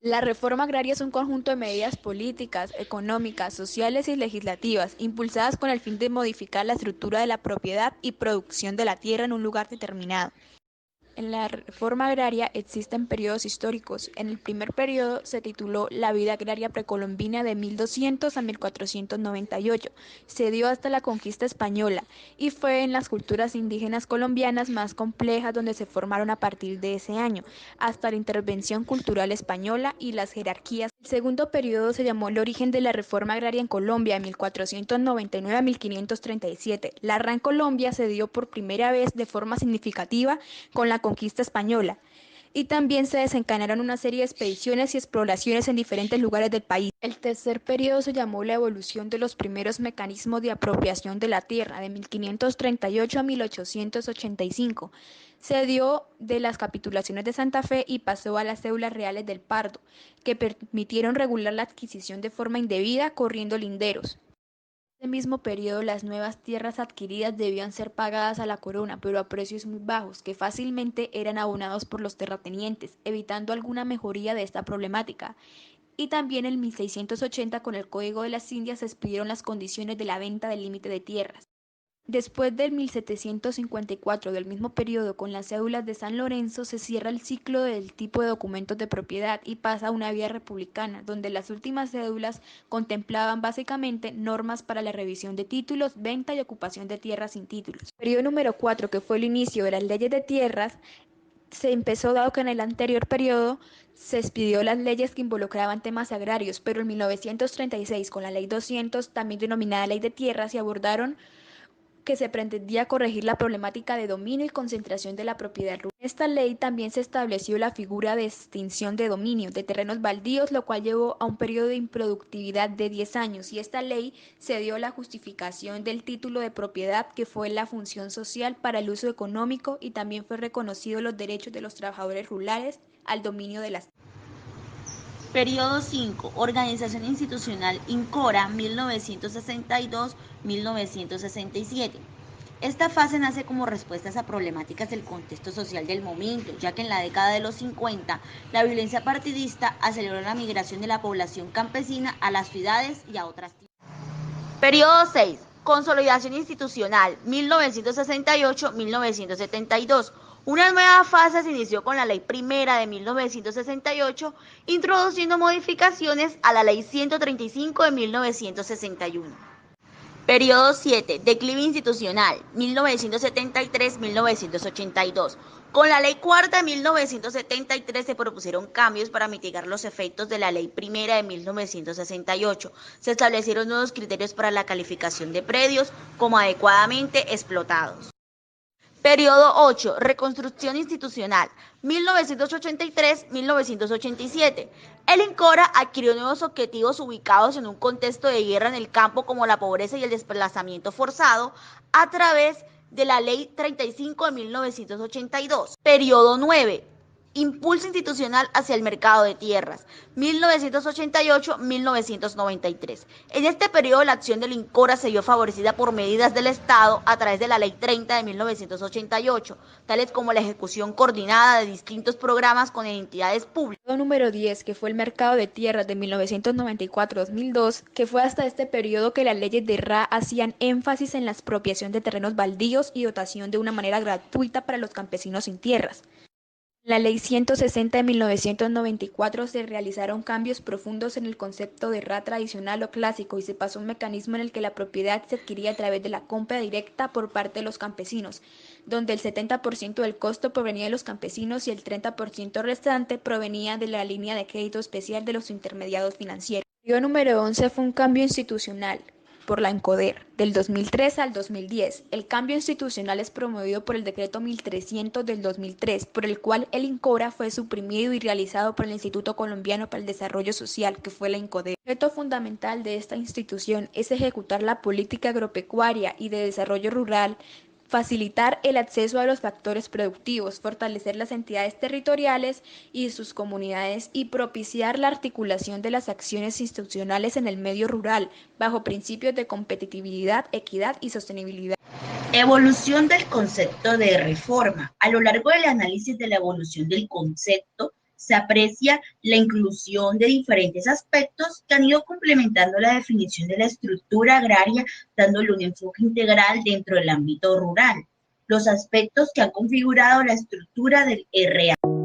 La reforma agraria es un conjunto de medidas políticas, económicas, sociales y legislativas, impulsadas con el fin de modificar la estructura de la propiedad y producción de la tierra en un lugar determinado. En la reforma agraria existen periodos históricos. En el primer periodo se tituló La vida agraria precolombina de 1200 a 1498. Se dio hasta la conquista española y fue en las culturas indígenas colombianas más complejas donde se formaron a partir de ese año, hasta la intervención cultural española y las jerarquías. El segundo periodo se llamó El origen de la reforma agraria en Colombia de 1499 a 1537. La RA en Colombia se dio por primera vez de forma significativa con la conquista española, y también se desencadenaron una serie de expediciones y exploraciones en diferentes lugares del país. El tercer periodo se llamó la evolución de los primeros mecanismos de apropiación de la tierra, de 1538 a 1885. Se dio de las capitulaciones de Santa Fe y pasó a las cédulas reales del Pardo, que permitieron regular la adquisición de forma indebida, corriendo linderos. En ese mismo periodo, las nuevas tierras adquiridas debían ser pagadas a la corona, pero a precios muy bajos, que fácilmente eran abonados por los terratenientes, evitando alguna mejoría de esta problemática. Y también en 1680, con el Código de las Indias, se expidieron las condiciones de la venta del límite de tierras. Después del 1754 del mismo periodo, con las cédulas de San Lorenzo, se cierra el ciclo del tipo de documentos de propiedad y pasa a una vía republicana, donde las últimas cédulas contemplaban básicamente normas para la revisión de títulos, venta y ocupación de tierras sin títulos. Periodo número 4, que fue el inicio de las leyes de tierras, se empezó dado que en el anterior periodo se expidió las leyes que involucraban temas agrarios, pero en 1936, con la Ley 200, también denominada Ley de Tierras, se abordaron que se pretendía corregir la problemática de dominio y concentración de la propiedad rural. En esta ley también se estableció la figura de extinción de dominio de terrenos baldíos, lo cual llevó a un periodo de improductividad de 10 años, y esta ley se dio la justificación del título de propiedad, que fue la función social para el uso económico, y también fue reconocido los derechos de los trabajadores rurales al dominio de las. Periodo 5. Organización institucional INCORA 1962-1967. Esta fase nace como respuestas a problemáticas del contexto social del momento, ya que en la década de los 50 la violencia partidista aceleró la migración de la población campesina a las ciudades y a otras tierras. Periodo 6. Consolidación institucional 1968-1972. Una nueva fase se inició con la Ley Primera de 1968, introduciendo modificaciones a la Ley 135 de 1961. Periodo 7. Declive institucional 1973-1982. Con la Ley Cuarta de 1973 se propusieron cambios para mitigar los efectos de la Ley Primera de 1968. Se establecieron nuevos criterios para la calificación de predios como adecuadamente explotados. Periodo 8. Reconstrucción institucional 1983-1987. El INCORA adquirió nuevos objetivos ubicados en un contexto de guerra en el campo, como la pobreza y el desplazamiento forzado, a través de la Ley 35 de 1982. Periodo 9. Impulso institucional hacia el mercado de tierras 1988-1993. En este periodo la acción del INCORA se vio favorecida por medidas del Estado a través de la Ley 30 de 1988, tales como la ejecución coordinada de distintos programas con entidades públicas. Periodo número 10, que fue el mercado de tierras de 1994-2002, que fue hasta este periodo que las leyes de RA hacían énfasis en la expropiación de terrenos baldíos y dotación de una manera gratuita para los campesinos sin tierras. En la Ley 160 de 1994 se realizaron cambios profundos en el concepto de RA tradicional o clásico, y se pasó a un mecanismo en el que la propiedad se adquiría a través de la compra directa por parte de los campesinos, donde el 70% del costo provenía de los campesinos y el 30% restante provenía de la línea de crédito especial de los intermediarios financieros. El periodo número 11 fue un cambio institucional por la ENCODER, del 2003 al 2010. El cambio institucional es promovido por el Decreto 1300 del 2003, por el cual el INCORA fue suprimido y realizado por el Instituto Colombiano para el Desarrollo Social, que fue la INCODER. El objeto fundamental de esta institución es ejecutar la política agropecuaria y de desarrollo rural, facilitar el acceso a los factores productivos, fortalecer las entidades territoriales y sus comunidades, y propiciar la articulación de las acciones institucionales en el medio rural, bajo principios de competitividad, equidad y sostenibilidad. Evolución del concepto de reforma. A lo largo del análisis de la evolución del concepto se aprecia la inclusión de diferentes aspectos que han ido complementando la definición de la estructura agraria, dándole un enfoque integral dentro del ámbito rural. Los aspectos que han configurado la estructura del RA.